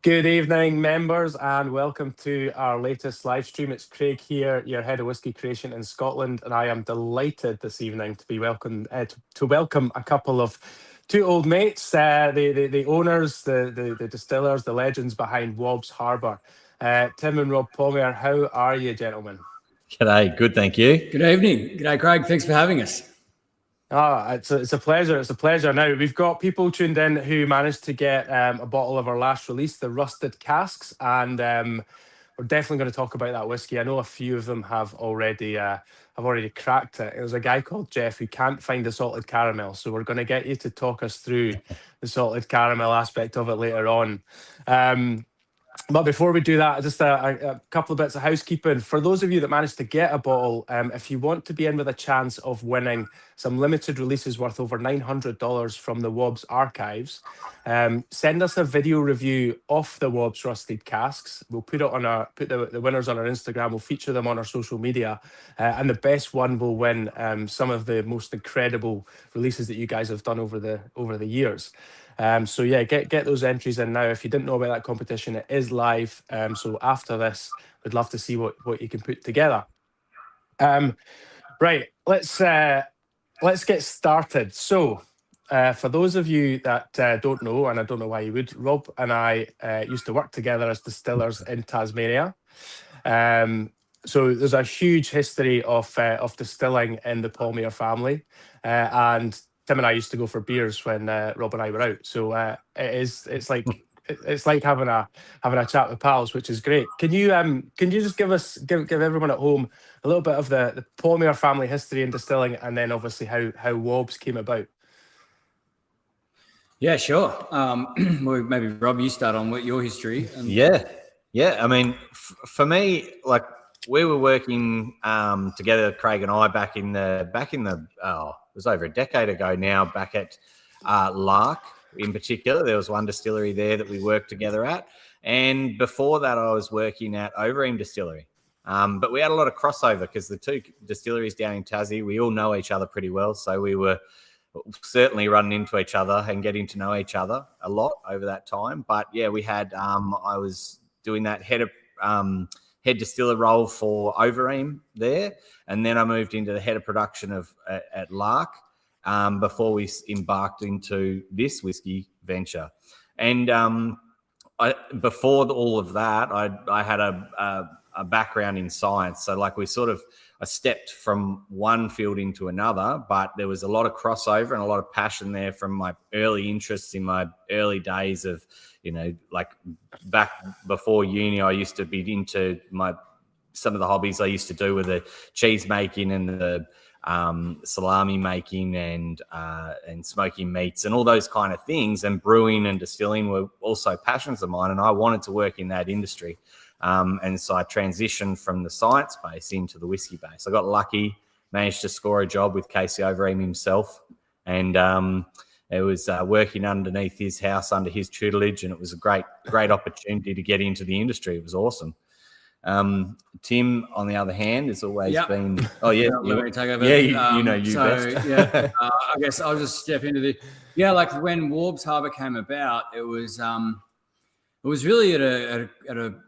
Good evening, members, and welcome to our latest live stream. It's Craig here, your head of whisky creation in Scotland, and I am delighted this evening to be to welcome a couple of two old mates, the owners, the distillers, the legends behind Waubs Harbour. Tim and Rob Palmer, how are you, gentlemen? G'day, good, thank you. Good evening. G'day, Craig. Thanks for having us. It's a pleasure. It's a pleasure. Now, we've got people tuned in who managed to get a bottle of our last release, the Rusted Casks, and we're definitely going to talk about that whiskey. I know a few of them have already cracked it. It was a guy called Jeff who can't find the salted caramel, so we're going to get you to talk us through the salted caramel aspect of it later on. But before we do that, just a couple of bits of housekeeping. For those of you that managed to get a bottle, if you want to be in with a chance of winning some limited releases worth over $900 from the Waubs archives, send us a video review of the Waubs Rusted Casks. We'll put the winners on our Instagram. We'll feature them on our social media, and the best one will win some of the most incredible releases that you guys have done over the years. So yeah, get those entries in now. If you didn't know about that competition, it is live. So after this, we'd love to see what you can put together. Right, let's get started. So for those of you that don't know, and I don't know why you would, Rob and I used to work together as distillers in Tasmania. So there's a huge history of distilling in the Palmer family, and Tim and I used to go for beers when Rob and I were out. So it's like having a chat with pals, which is great. Can you just give everyone at home a little bit of the Palmer family history in distilling, and then obviously how Waubs came about? Yeah, sure. Well, maybe Rob, you start on your history. Yeah. I mean, for me, like, we were working together, Craig and I, back in the it was over a decade ago now, back at Lark in particular. There was one distillery there that we worked together at. And before that, I was working at Overeem Distillery. But we had a lot of crossover because the two distilleries down in Tassie, we all know each other pretty well. So we were certainly running into each other and getting to know each other a lot over that time. But yeah, we had, I was doing that head distiller role for Overeem there, and then I moved into the head of production at Lark before we embarked into this whiskey venture. And before all of that, I had a background in science, so like I stepped from one field into another, but there was a lot of crossover and a lot of passion there from my early interests in my early days of, like back before uni. I used to be into some of the hobbies I used to do with the cheese making and the salami making and smoking meats and all those kind of things, and brewing and distilling were also passions of mine, and I wanted to work in that industry. And so I transitioned from the science base into the whiskey base. I got lucky, managed to score a job with Casey Overeem himself, and it was working underneath his house under his tutelage, and it was a great opportunity to get into the industry. It was awesome. Tim, on the other hand, has always been. Oh yeah, let me take over. Yeah, you best. Yeah, I guess I'll just step into like when Waubs Harbour came about, it was really at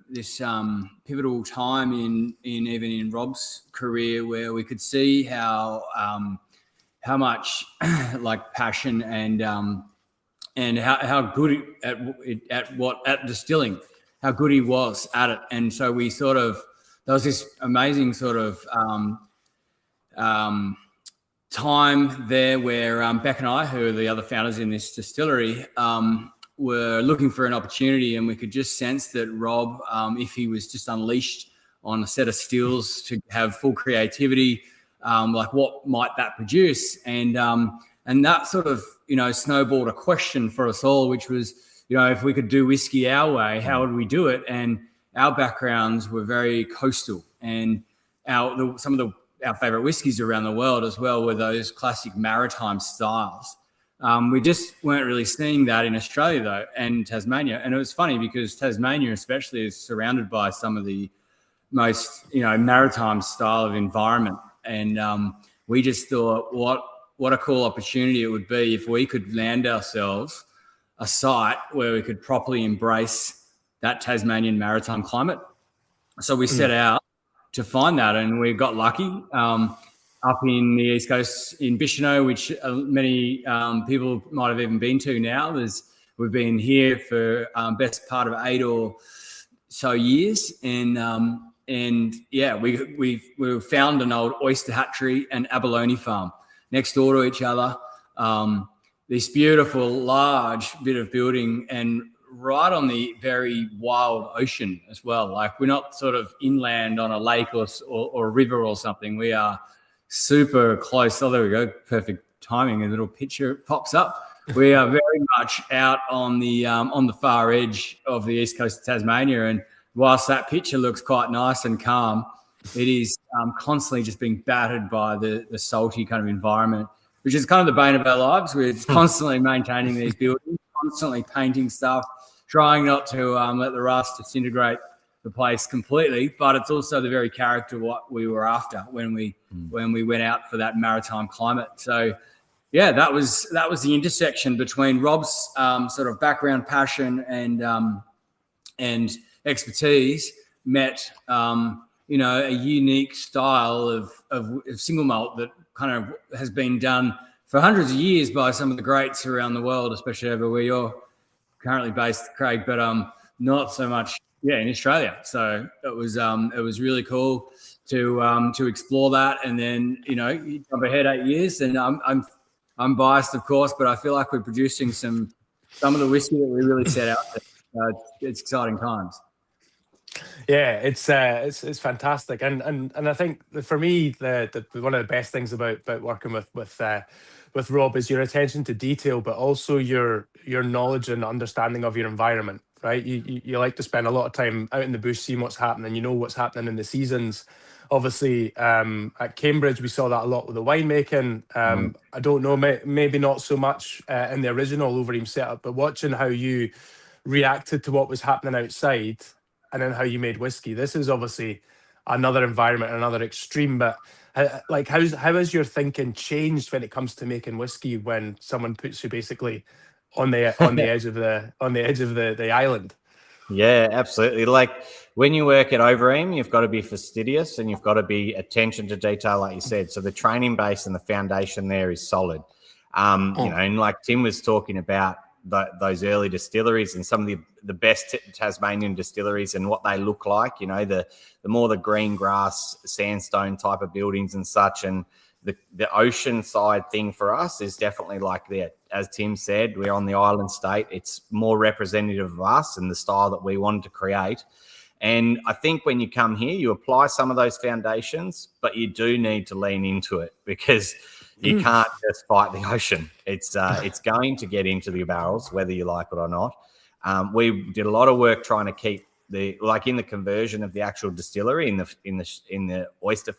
this pivotal time in Rob's career, where we could see how much like passion and how good at distilling, how good he was at it. And so there was this amazing sort of time there where Beck and I, who are the other founders in this distillery, were looking for an opportunity, and we could just sense that Rob, if he was just unleashed on a set of stills to have full creativity, like what might that produce? And that sort of, snowballed a question for us all, which was, if we could do whiskey our way, how would we do it? And our backgrounds were very coastal, and some of our favorite whiskeys around the world as well were those classic maritime styles. We just weren't really seeing that in Australia, though, and Tasmania. And it was funny because Tasmania especially is surrounded by some of the most, maritime style of environment. And we just thought, what a cool opportunity it would be if we could land ourselves a site where we could properly embrace that Tasmanian maritime climate. So we set out to find that, and we got lucky. Up in the East Coast in Bicheno, which many people might have even been to now. We've been here for best part of 8 or so years, and yeah, we found an old oyster hatchery and abalone farm next door to each other. This beautiful large bit of building, and right on the very wild ocean as well. Like, we're not sort of inland on a lake or a river or something. We are super close. Oh, there we go. Perfect timing. A little picture pops up. We are very much out on the far edge of the east coast of Tasmania. And whilst that picture looks quite nice and calm, it is constantly just being battered by the salty kind of environment, which is kind of the bane of our lives. We're constantly maintaining these buildings, constantly painting stuff, trying not to let the rust disintegrate the place completely, but it's also the very character of what we were after when we went out for that maritime climate. So yeah, that was the intersection between Rob's sort of background, passion, and expertise met a unique style of single malt that kind of has been done for hundreds of years by some of the greats around the world, especially over where you're currently based, Craig, but not so much in Australia. So it was really cool to explore that. And then you jump ahead 8 years, and I'm biased, of course, but I feel like we're producing some of the whiskey that we really set out to. It's exciting times. Yeah, it's fantastic, and I think for me the one of the best things about working with Rob is your attention to detail, but also your knowledge and understanding of your environment. Right, you like to spend a lot of time out in the bush, seeing what's happening. You know what's happening in the seasons. Obviously, at Cambridge, we saw that a lot with the winemaking. I don't know, maybe not so much in the original Overeem setup, but watching how you reacted to what was happening outside, and then how you made whiskey. This is obviously another environment, another extreme. But how has your thinking changed when it comes to making whiskey when someone puts you basically on the edge of the island? Yeah, absolutely. Like, when you work at Overeem, you've got to be fastidious and you've got to be attention to detail, like you said. So the training base and the foundation there is solid. And like Tim was talking about those early distilleries and some of the best Tasmanian distilleries and what they look like, the more the green grass, sandstone type of buildings and such. And the ocean side thing for us is definitely like that. As Tim said, we're on the island state. It's more representative of us and the style that we wanted to create. And I think when you come here, you apply some of those foundations, but you do need to lean into it, because you can't just fight the ocean. It's going to get into the barrels, whether you like it or not. We did a lot of work trying to keep in the conversion of the actual distillery in the oyster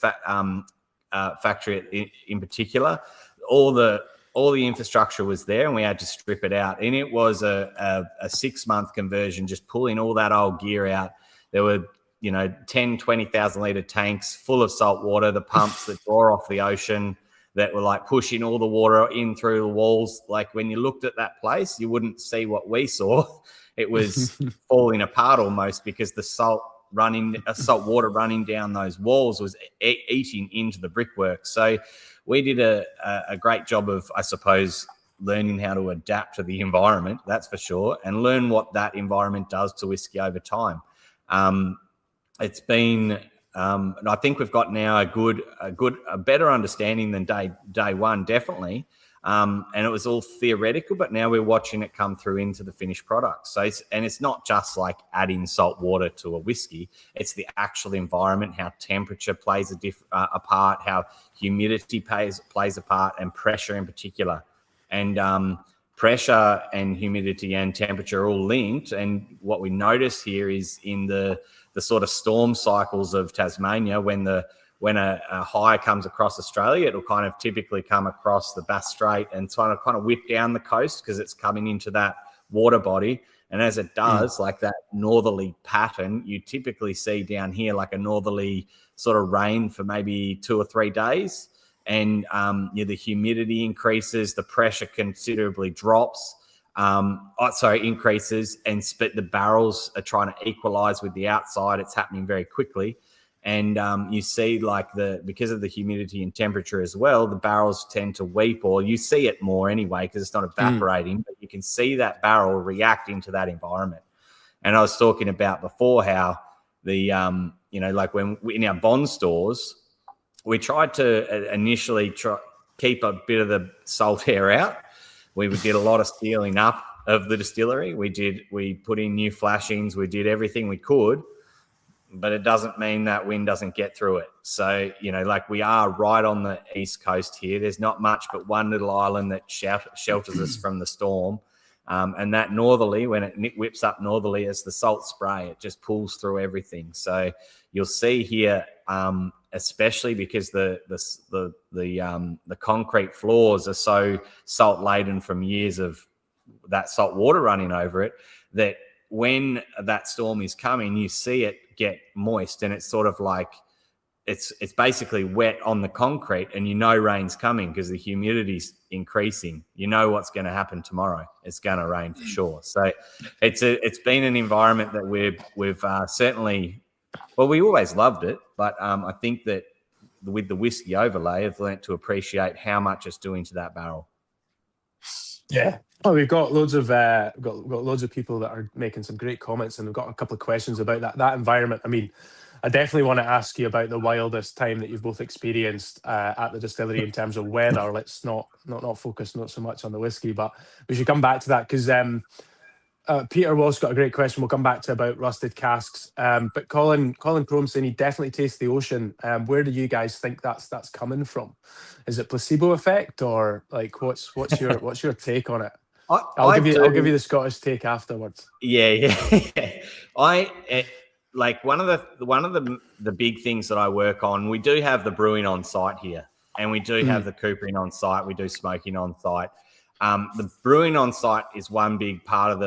factory in particular. All the infrastructure was there, and we had to strip it out. And it was a 6-month conversion, just pulling all that old gear out. There were 10, 20,000 litre tanks full of salt water, the pumps that draw off the ocean, that were like pushing all the water in through the walls. Like, when you looked at that place, you wouldn't see what we saw. It was falling apart almost, because the salt water running down those walls was eating into the brickwork. So we did a great job of, I suppose, learning how to adapt to the environment, that's for sure, and learn what that environment does to whiskey over time. It's been, and I think we've got now a better understanding than day one, definitely. And it was all theoretical, but now we're watching it come through into the finished product. So, it's not just like adding salt water to a whiskey. It's the actual environment, how temperature plays a part, how humidity plays a part, and pressure in particular. And pressure and humidity and temperature are all linked. And what we notice here is in the sort of storm cycles of Tasmania, when a high comes across Australia, it'll kind of typically come across the Bass Strait and kind of whip down the coast, because it's coming into that water body. And as it does, like that northerly pattern, you typically see down here like a northerly sort of rain for maybe 2 or 3 days. And the humidity increases, the pressure considerably drops. increases, but the barrels are trying to equalize with the outside. It's happening very quickly. And you see because of the humidity and temperature as well, the barrels tend to weep, or you see it more anyway because it's not evaporating, but you can see that barrel reacting to that environment. And I was talking about before how the, when in our bond stores, we tried to initially keep a bit of the salt air out. We did a lot of sealing up of the distillery. We put in new flashings. We did everything we could, but it doesn't mean that wind doesn't get through it. So, we are right on the east coast here. There's not much but one little island that shelters us from the storm. And that northerly, when it whips up northerly as the salt spray, it just pulls through everything. So you'll see here, especially because the concrete floors are so salt laden from years of that salt water running over it, that when that storm is coming, you see it get moist, and it's sort of like it's basically wet on the concrete, and rain's coming because the humidity's increasing. You know what's going to happen tomorrow. It's going to rain for sure. So it's been an environment that we've certainly, well, we always loved it, but I think that with the whiskey overlay, I've learnt to appreciate how much it's doing to that barrel. Yeah. Oh, we've got loads of loads of people that are making some great comments, and we've got a couple of questions about that environment. I mean, I definitely want to ask you about the wildest time that you've both experienced at the distillery in terms of weather. Let's not focus not so much on the whiskey, but we should come back to that because Peter Walsh got a great question. We'll come back to about rusted casks. But Colin Crome saying he definitely tastes the ocean. Where do you guys think that's coming from? Is it placebo effect, or what's your take on it? I'll give you the Scottish take afterwards. Yeah. One of the big things that I work on, we do have the brewing on site here, and we do have the coopering on site. We do smoking on site. The brewing on site is one big part of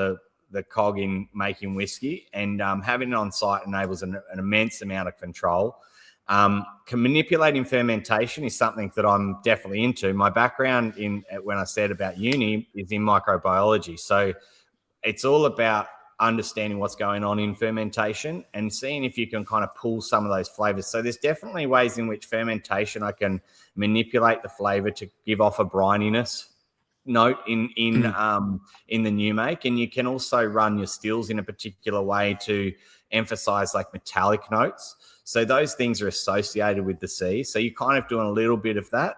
the cog in making whiskey, and having it on site enables an immense amount of control. Manipulating fermentation is something that I'm definitely into. My background when I said about uni is in microbiology, so it's all about understanding what's going on in fermentation and seeing if you can kind of pull some of those flavors. So there's definitely ways in which fermentation I can manipulate the flavor to give off a brininess note in the new make, and you can also run your stills in a particular way to emphasize metallic notes. So those things are associated with the sea. So you're kind of doing a little bit of that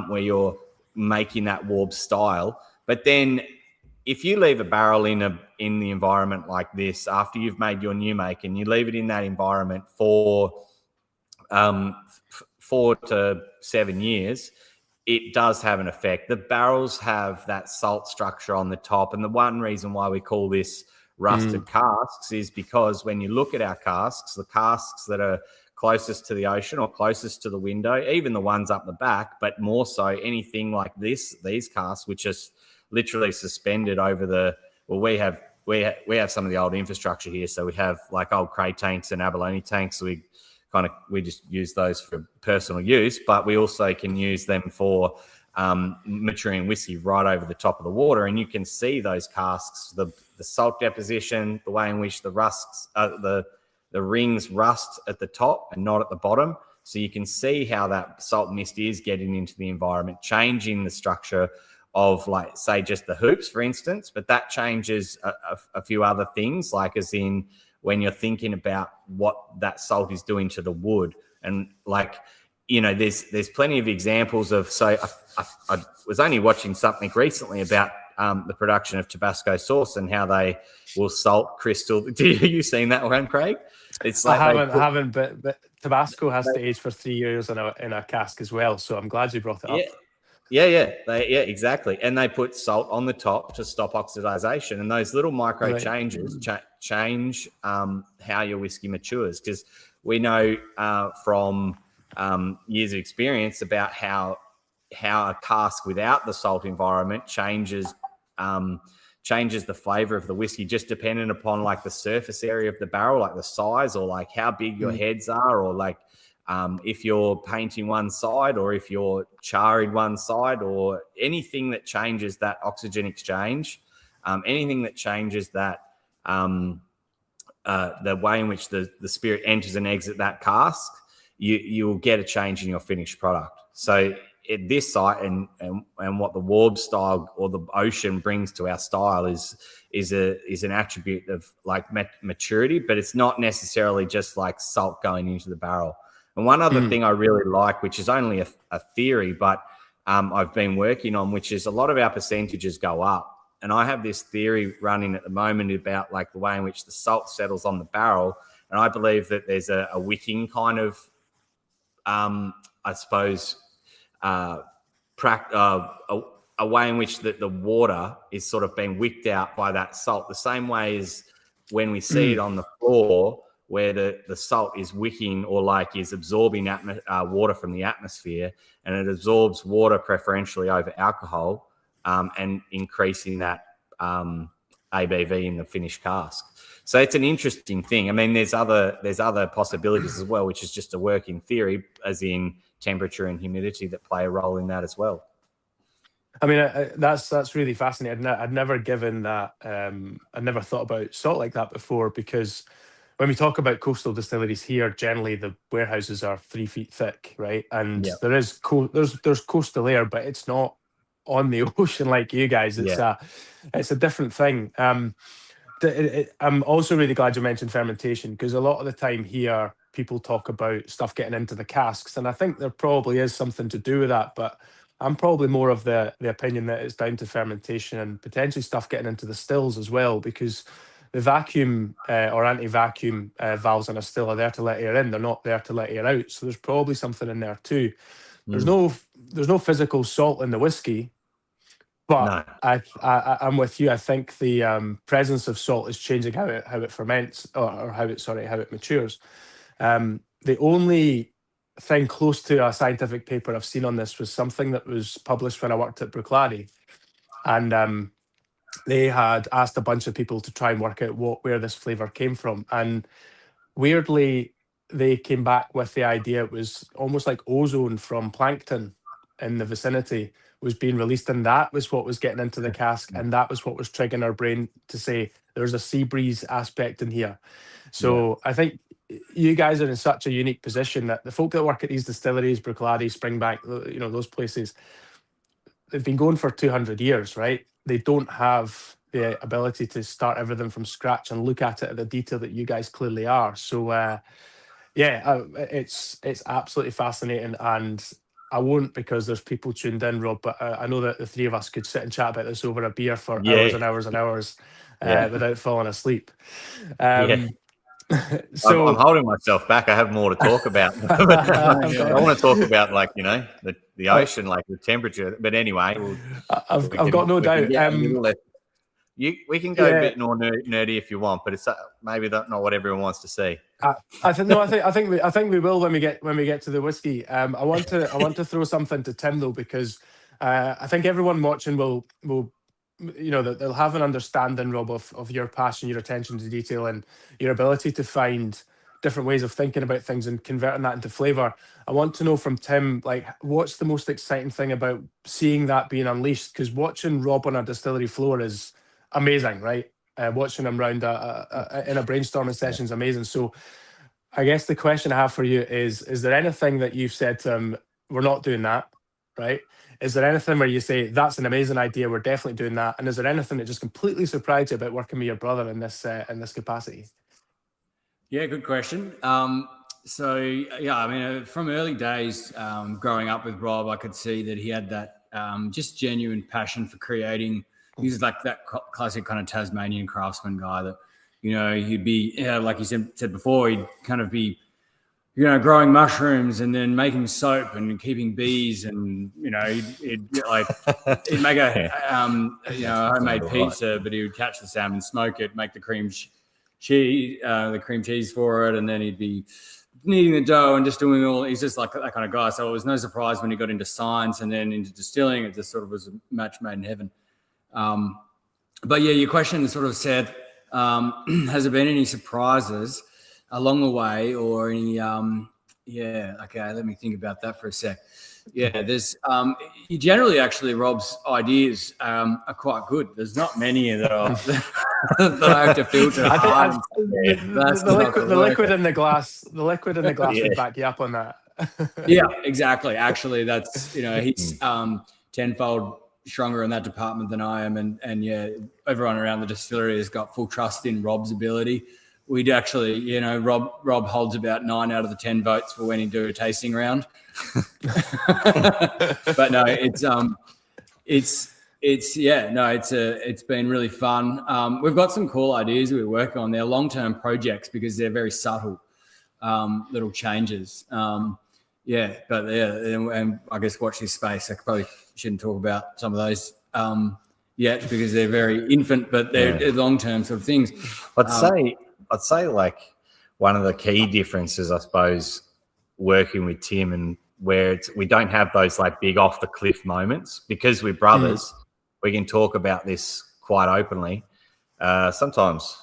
where you're making that Waubs style. But then if you leave a barrel in the environment like this after you've made your new make, and you leave it in that environment for 4 to 7 years, it does have an effect. The barrels have that salt structure on the top, and the one reason why we call this rusted casks is because when you look at our casks, the casks that are closest to the ocean or closest to the window, even the ones up the back, but more so anything like these casks, which is literally suspended over we have some of the old infrastructure here. So we have old Cray tanks and abalone tanks. So we just use those for personal use, but we also can use them for maturing whiskey right over the top of the water. And you can see those casks, the salt deposition, the way in which the rings rust at the top and not at the bottom. So you can see how that salt mist is getting into the environment, changing the structure of say just the hoops, for instance, but that changes a few other things, as in when you're thinking about what that salt is doing to the wood. And there's plenty of examples of, so I was only watching something recently about the production of Tabasco sauce and how they will salt crystal. You seen that one, Craig? It's I haven't, but Tabasco has to age for 3 years in a cask as well. So I'm glad you brought it up. Yeah, exactly. And they put salt on the top to stop oxidization, and those little micro changes change how your whiskey matures. Because we know from years of experience about how a cask without the salt environment changes the flavor of the whiskey, just dependent upon the surface area of the barrel, the size, or how big your heads are, or if you're painting one side, or if you're charring one side, or anything that changes that oxygen exchange anything that changes that the way in which the spirit enters and exits that cask, you will get a change in your finished product. So at this site and what the Waubs style or the ocean brings to our style is an attribute of like maturity, but it's not necessarily just like salt going into the barrel. And one other thing I really like, which is only a theory, but I've been working on, which is a lot of our percentages go up. And I have this theory running at the moment about like the way in which the salt settles on the barrel. And I believe that there's a wicking kind of, I suppose, a way in which the water is sort of being wicked out by that salt, the same way as when we see it on the floor, where the salt is wicking or like is absorbing water from the atmosphere, and it absorbs water preferentially over alcohol, and increasing that ABV in the finished cask. So it's an interesting thing. I mean, there's other possibilities as well, which is just a working theory, as in temperature and humidity that play a role in that as well. I mean, that's really fascinating. I'd never given that. I'd never thought about salt like that before, because when we talk about coastal distilleries here, generally the warehouses are 3 feet thick, right? And there's coastal air, but it's not on the ocean like you guys. It's a different thing. I'm also really glad you mentioned fermentation, because a lot of the time here people talk about stuff getting into the casks, and I think there probably is something to do with that, but I'm probably more of the opinion that it's down to fermentation and potentially stuff getting into the stills as well, because the vacuum or anti-vacuum valves in a still are there to let air in. They're not there to let air out. So there's probably something in there too. There's no physical salt in the whiskey, but no. I'm with you. I think the presence of salt is changing how it ferments or how it matures. The only thing close to a scientific paper I've seen on this was something that was published when I worked at Bruichladdich, and they had asked a bunch of people to try and work out where this flavour came from. And weirdly, they came back with the idea it was almost like ozone from plankton in the vicinity was being released, and that was what was getting into the cask, and that was what was triggering our brain to say there's a sea breeze aspect in here. So I think you guys are in such a unique position that the folk that work at these distilleries, Bruichladdich, Springbank, those places, they've been going for 200 years, right? They don't have the ability to start everything from scratch and look at it at the detail that you guys clearly are. So, it's absolutely fascinating, and I won't, because there's people tuned in, Rob, but I know that the three of us could sit and chat about this over a beer for hours and hours and hours without falling asleep. So I'm holding myself back. I have more to talk about. I want to talk about the ocean, like the temperature. But anyway, I've got no doubt. We can go a bit more nerdy if you want, but it's maybe not what everyone wants to see. I think we will when we get to the whiskey. I want to throw something to Tim though, because I think everyone watching will they'll have an understanding, Rob, of your passion, your attention to detail, and your ability to find different ways of thinking about things and converting that into flavour. I want to know from Tim, like, what's the most exciting thing about seeing that being unleashed? Because watching Rob on a distillery floor is amazing, right? Watching him round in a brainstorming session is amazing. So I guess the question I have for you is there anything that you've said to him, we're not doing that, right? Is there anything where you say, that's an amazing idea, we're definitely doing that? And is there anything that just completely surprised you about working with your brother in this capacity? Yeah, good question. From early days, growing up with Rob, I could see that he had that just genuine passion for creating. He's like that classic kind of Tasmanian craftsman guy that, he'd be, like you said before, he'd kind of be, growing mushrooms and then making soap and keeping bees, and he'd make a homemade pizza, but he would catch the salmon, smoke it, make the cream cheese for it, and then he'd be kneading the dough and just doing all. He's just like that kind of guy. So it was no surprise when he got into science and then into distilling. It just sort of was a match made in heaven. But yeah, your question sort of said, has there been any surprises along the way, or any? Okay, let me think about that for a sec. Yeah, there's generally actually Rob's ideas are quite good. There's not many that are that I have to filter. The liquid in the glass would back you up on that. Yeah, exactly. Actually, that's he's tenfold stronger in that department than I am, and yeah, everyone around the distillery has got full trust in Rob's ability. We'd actually, Rob holds about 9 out of the 10 votes for when he do a tasting round. But no, it's been really fun. We've got some cool ideas we're working on. They're long-term projects because they're very subtle little changes. And I guess watch this space. I probably shouldn't talk about some of those yet because they're very infant, but they're long-term sort of things. I'd say like one of the key differences, I suppose, working with Tim and where we don't have those like big off the cliff moments because we're brothers. We can talk about this quite openly, sometimes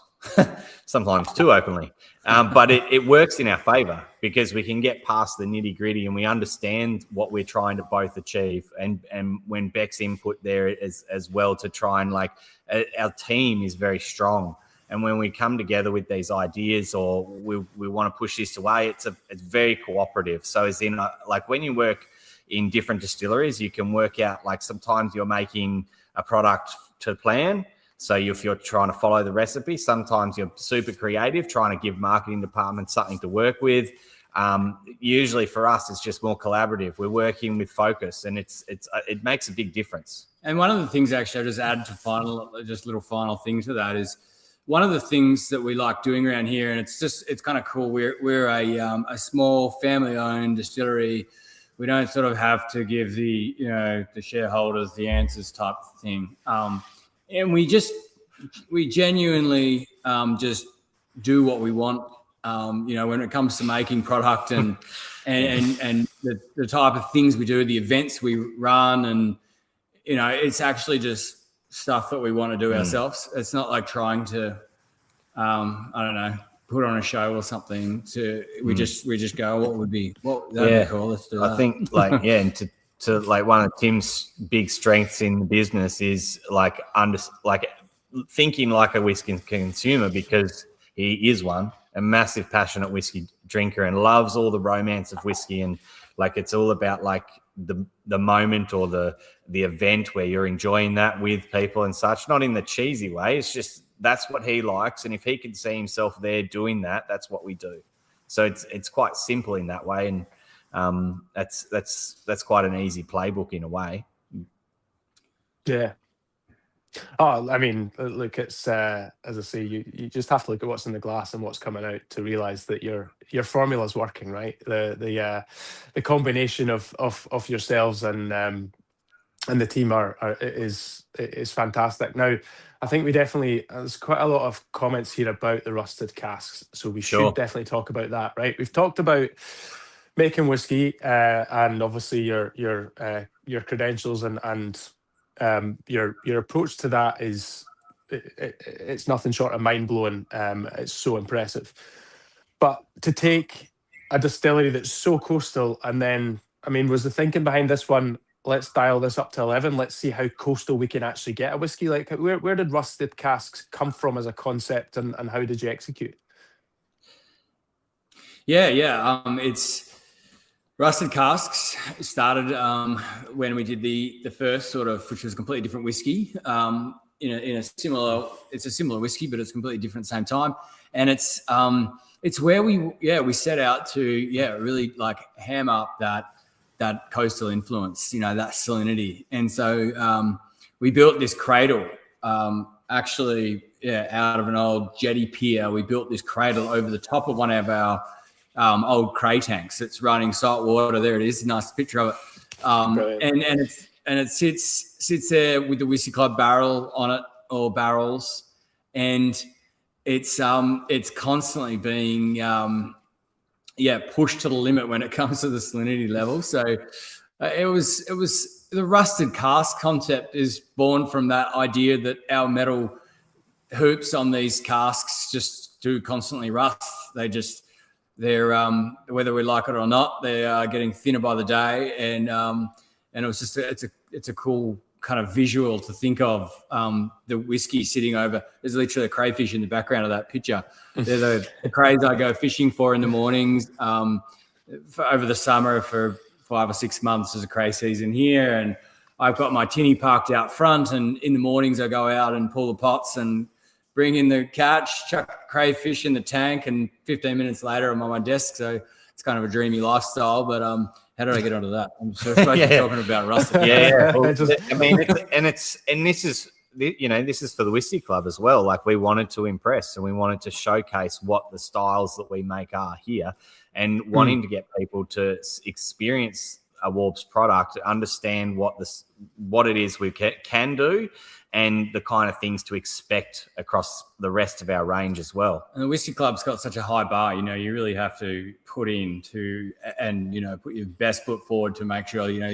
too openly, but it works in our favor because we can get past the nitty gritty and we understand what we're trying to both achieve. And when Beck's input there as well to try and like our team is very strong. And when we come together with these ideas or we want to push this away, it's very cooperative. So as in like when you work in different distilleries, you can work out like sometimes you're making a product to plan. So if you're trying to follow the recipe, sometimes you're super creative, trying to give marketing departments something to work with. Usually for us, it's just more collaborative. We're working with focus and it makes a big difference. And one of the things actually I'll just add to little final thing to that is, one of the things that we like doing around here, and it's kind of cool. We're a small family-owned distillery. We don't sort of have to give the shareholders the answers type of thing, and we genuinely just do what we want. When it comes to making product and the type of things we do, the events we run, and it's actually just stuff that we want to do ourselves. It's not like trying to, put on a show or something. We just go, that'd be cool. Let's do that. I think and to like one of Tim's big strengths in the business is like thinking like a whiskey consumer because he is one, a massive passionate whiskey drinker and loves all the romance of whiskey and like it's all about like the moment or the event where you're enjoying that with people and such, not in the cheesy way. It's just that's what he likes, and if he can see himself there doing that, that's what we do. So it's quite simple in that way, and that's quite an easy playbook in a way. Yeah. Oh, I mean, look, it's as I say, you just have to look at what's in the glass and what's coming out to realize that your formula's working, right? The combination of yourselves and the team is fantastic. Now, I think there's quite a lot of comments here about the rusted casks, so we should definitely talk about that, right? We've talked about making whiskey and obviously your credentials and your approach to that is it's nothing short of mind-blowing. It's so impressive. But to take a distillery that's so coastal and then, I mean, was the thinking behind this one, let's dial this up to 11, let's see how coastal we can actually get a whiskey? Like where did rusted casks come from as a concept and how did you execute? It's rusted casks started when we did the first sort of, which was a completely different whiskey. It's a similar whiskey, but it's completely different at the same time. And it's where we set out to really like ham up that coastal influence, that salinity. And so we built this cradle out of an old jetty pier. We built this cradle over the top of one of our old cray tanks. It's running salt water. There it is. Nice picture of it. And it sits there with the Whiskey Club barrel on it, or barrels, and it's constantly being pushed to the limit when it comes to the salinity level. So it was the rusted cask concept is born from that idea that our metal hoops on these casks just do constantly rust. They just they're whether we like it or not, they are getting thinner by the day, and it was just it's a cool kind of visual to think of, the whiskey sitting over. There's literally a crayfish in the background of that picture. They're the crays I go fishing for in the mornings. Over the summer for 5 or 6 months, there's a cray season here, and I've got my tinny parked out front, and in the mornings I go out and pull the pots and bring in the catch, chuck crayfish in the tank, and 15 minutes later I'm on my desk. So it's kind of a dreamy lifestyle, but how did I get onto that? I'm supposed to be talking about rusted. Yeah. Well, I mean, this is, you know, this is for the Whisky Club as well. Like, we wanted to impress, and we wanted to showcase what the styles that we make are here, and wanting to get people to experience a Waubs product, understand what it is we can do, and the kind of things to expect across the rest of our range as well. And the Whisky Club's got such a high bar, you know, you really have to put your best foot forward to make sure, you know,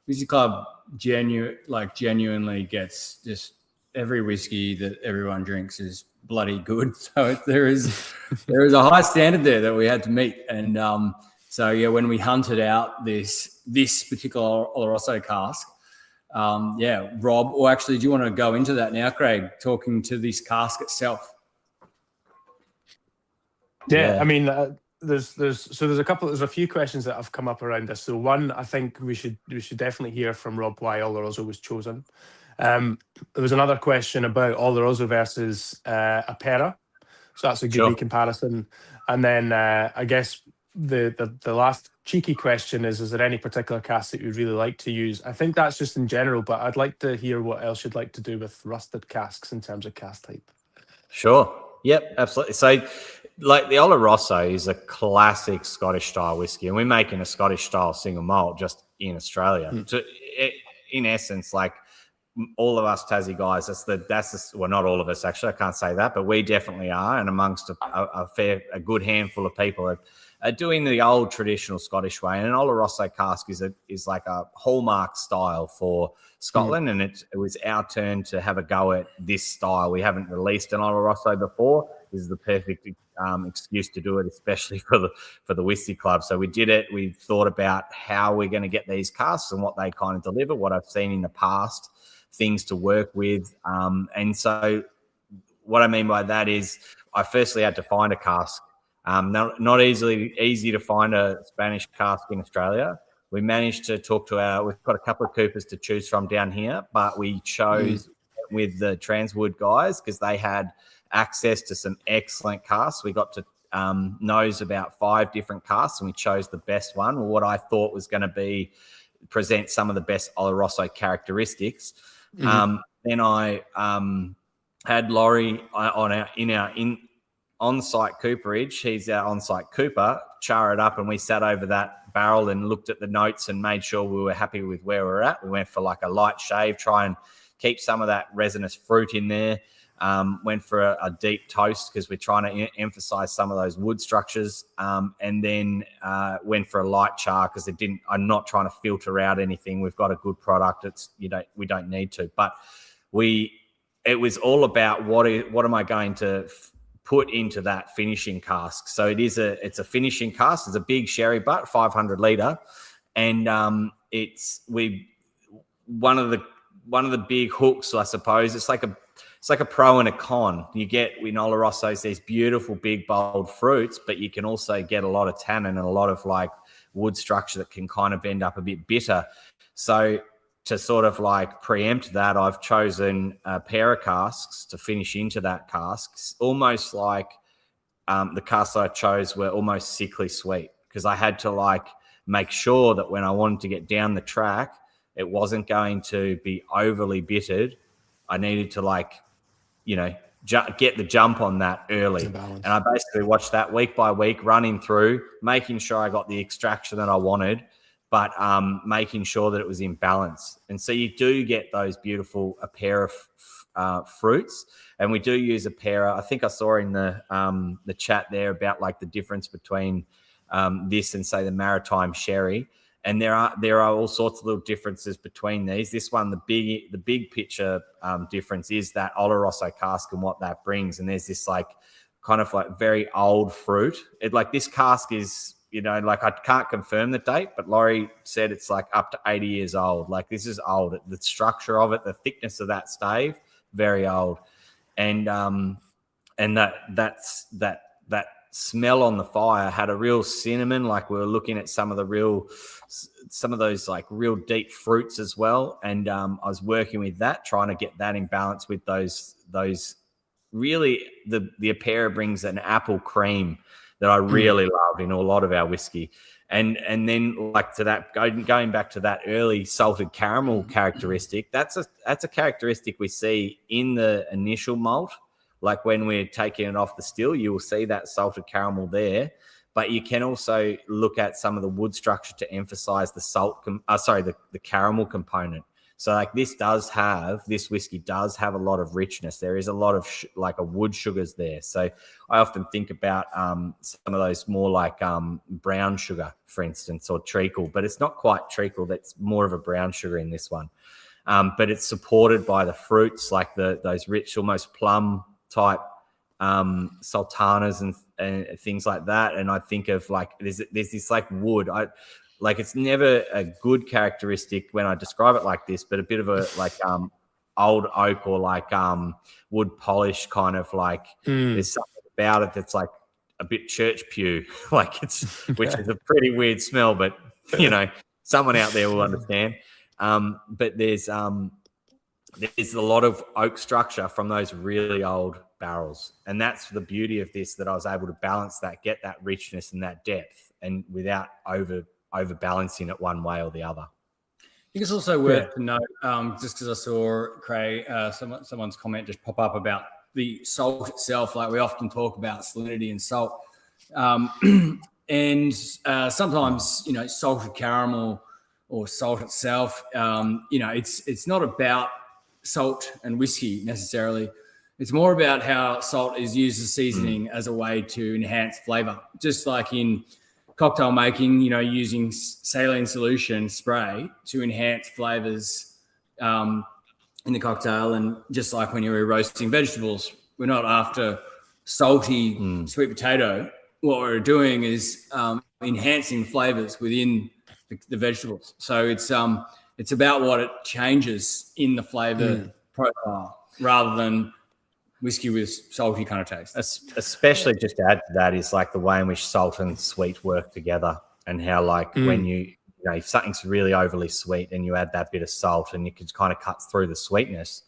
Whisky Club genuinely gets just every whiskey that everyone drinks is bloody good. So there is a high standard there that we had to meet. And so yeah, when we hunted out this particular Oloroso cask, Rob, or actually, do you want to go into that now, Craig, talking to this cask itself? Yeah. I mean, there's a few questions that have come up around this. So one, I think we should definitely hear from Rob why Oloroso was chosen. There was another question about Oloroso versus Apera, so that's a good comparison. And then I guess the last cheeky question is there any particular cask that you'd really like to use? I think that's just in general, but I'd like to hear what else you'd like to do with rusted casks in terms of cask type. Sure. Yep, absolutely. So, like, the Oloroso is a classic Scottish style whiskey, and we're making a Scottish style single malt just in Australia. So, in essence, like, all of us Tassie guys, well, not all of us actually, I can't say that, but we definitely are, and amongst a good handful of people are doing the old traditional Scottish way. And an Oloroso cask is like a hallmark style for Scotland, and it was our turn to have a go at this style. We haven't released an Oloroso before. This is the perfect excuse to do it, especially for the Whisky Club. So we did it. We thought about how we're going to get these casks and what they kind of deliver, what I've seen in the past, things to work with. And so what I mean by that is I firstly had to find a cask. Not easy to find a Spanish cask in Australia. We managed to talk to we've got a couple of Coopers to choose from down here, but we chose with the Transwood guys because they had access to some excellent casks. We got to nose about 5 different casks, and we chose the best one, or what I thought was going to present some of the best Oloroso characteristics. Then I had Laurie in our on-site cooperage. He's our on-site cooper, char it up, and we sat over that barrel and looked at the notes and made sure we were happy with where we're at. We went for like a light shave, try and keep some of that resinous fruit in there. Went for a deep toast because we're trying to emphasize some of those wood structures, and then went for a light char because I'm not trying to filter out anything. We've got a good product. We don't need to, but it was all about what am I going to put into that finishing cask. So it's a finishing cask. It's a big sherry butt, 500 litre, and one of the big hooks, I suppose. It's like a pro and a con. You get in Olorosos these beautiful, big, bold fruits, but you can also get a lot of tannin and a lot of like wood structure that can kind of end up a bit bitter. So to sort of like preempt that, I've chosen a pair of casks to finish into that cask. Almost like the casks I chose were almost sickly sweet because I had to like make sure that when I wanted to get down the track, it wasn't going to be overly bittered. I needed to like, get the jump on that early. And I basically watched that week by week, running through, making sure I got the extraction that I wanted, but making sure that it was in balance. And so you do get those beautiful Apera fruits. And we do use Apera. I think I saw in the chat there about like the difference between this and say the maritime sherry. And there are all sorts of little differences between these. This one, the big picture difference is that Oloroso cask and what that brings. And there's this like kind of like very old fruit. This cask is, I can't confirm the date, but Laurie said it's like up to 80 years old. Like, this is old. The structure of it, the thickness of that stave, very old. And that smell on the fire had a real cinnamon. Like, we were looking at some of those like real deep fruits as well. And I was working with that, trying to get that in balance with those really, the Apera brings an apple cream that I really love in a lot of our whiskey. And then like to that, going back to that early salted caramel characteristic, that's a characteristic we see in the initial malt. Like when we're taking it off the still, you will see that salted caramel there. But you can also look at some of the wood structure to emphasize the caramel component. So like this whiskey does have a lot of richness. There is a lot of wood sugars there. So I often think about some of those more like brown sugar, for instance, or treacle, but it's not quite treacle. That's more of a brown sugar in this one. But it's supported by the fruits, like those rich, almost plum type sultanas and things like that. And I think of like there's this like wood. It's never a good characteristic when I describe it like this, but a bit of a like old oak or like wood polish kind of like there's something about it that's like a bit church pew, which is a pretty weird smell, but someone out there will understand. But there's a lot of oak structure from those really old barrels, and that's the beauty of this, that I was able to balance that, get that richness and that depth, and without overbalancing it one way or the other. I think it's also worth to note, just because I saw Craig, someone's comment just pop up about the salt itself. Like, we often talk about salinity and salt, and sometimes salted caramel or salt itself, it's not about salt and whiskey necessarily. It's more about how salt is used as seasoning as a way to enhance flavor. Just like in cocktail making, using saline solution spray to enhance flavors in the cocktail. And just like when you're roasting vegetables, we're not after salty sweet potato. What we're doing is enhancing flavors within the vegetables. So it's about what it changes in the flavor profile rather than whiskey with salty kind of taste. Especially just to add to that is like the way in which salt and sweet work together, and how like when if something's really overly sweet and you add that bit of salt and you can kind of cut through the sweetness,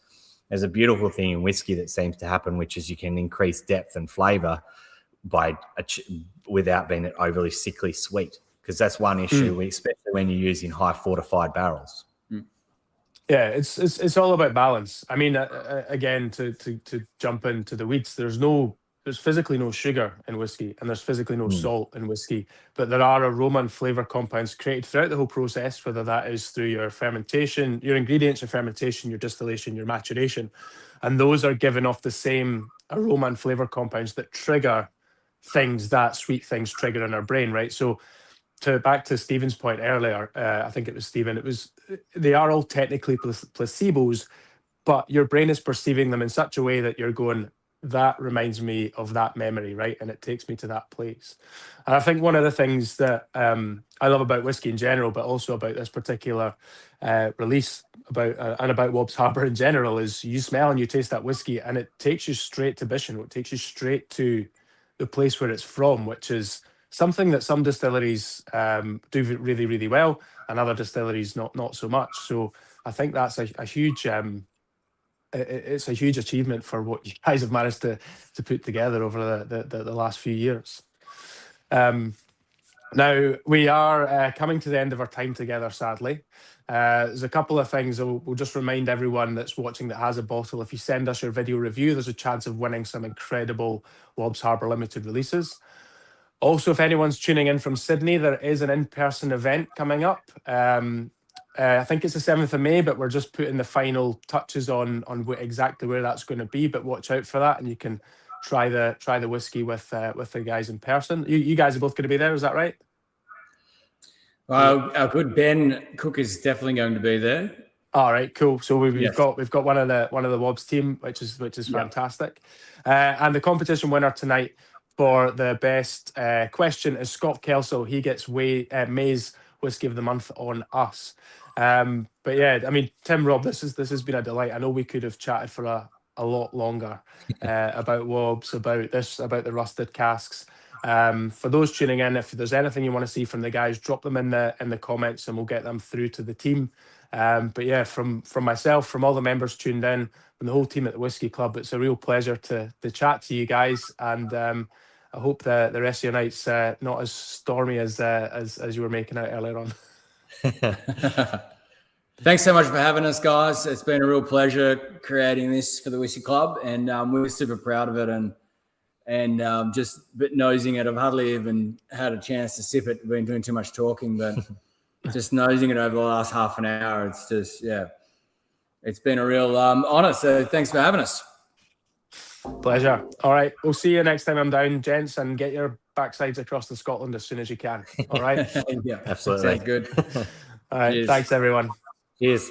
there's a beautiful thing in whiskey that seems to happen, which is you can increase depth and flavor without being overly sickly sweet, because that's one issue, especially when you're using high fortified barrels. Yeah, it's all about balance. I mean, again, to jump into the weeds, there's physically no sugar in whiskey, and there's physically no salt in whiskey, but there are aroma and flavor compounds created throughout the whole process, whether that is through your fermentation, your ingredients, your fermentation, your distillation, your maturation, and those are given off the same aroma and flavor compounds that trigger things that sweet things trigger in our brain, right? So back to Stephen's point earlier, I think it was Stephen, they are all technically placebos, but your brain is perceiving them in such a way that you're going, that reminds me of that memory, right? And it takes me to that place. And I think one of the things that I love about whiskey in general, but also about this particular release and about Waubs Harbour in general, is you smell and you taste that whiskey and it takes you straight to Bishan. It takes you straight to the place where it's from, which is something that some distilleries do really, really well, and other distilleries not so much. So I think that's a huge it's a huge achievement for what you guys have managed to put together over the last few years. Now we are coming to the end of our time together, sadly. There's a couple of things we'll just remind everyone that's watching that has a bottle. If you send us your video review, there's a chance of winning some incredible Waubs Harbour limited releases. Also, if anyone's tuning in from Sydney, there is an in-person event coming up. I think it's the 7th of May, but we're just putting the final touches on exactly where that's going to be. But watch out for that, and you can try the whiskey with the guys in person. You guys are both going to be there, is that right? Well, our good Ben Cook is definitely going to be there. All right, cool. So we've Yes. got one of the Waubs team, which is fantastic. And the competition winner tonight for the best question is Scott Kelso. He gets May's Whiskey of the Month on us. But yeah, I mean, Tim, Rob, this has been a delight. I know we could have chatted for a lot longer about Waubs, about the rusted casks. For those tuning in, if there's anything you want to see from the guys, drop them in the comments and we'll get them through to the team. But yeah, from myself, from all the members tuned in, and the whole team at the Whisky Club, it's a real pleasure to chat to you guys. And I hope the rest of your night's not as stormy as you were making out earlier on. Thanks so much for having us, guys. It's been a real pleasure creating this for the Whisky Club, and we're super proud of it. And just a bit nosing it. I've hardly even had a chance to sip it. I've been doing too much talking, but just nosing it over the last half an hour. It's just, yeah, it's been a real honor. So thanks for having us. Pleasure. All right. We'll see you next time I'm down, gents, and get your backsides across to Scotland as soon as you can. All right. Yeah, absolutely. Sounds good. All right. Cheers. Thanks, everyone. Cheers.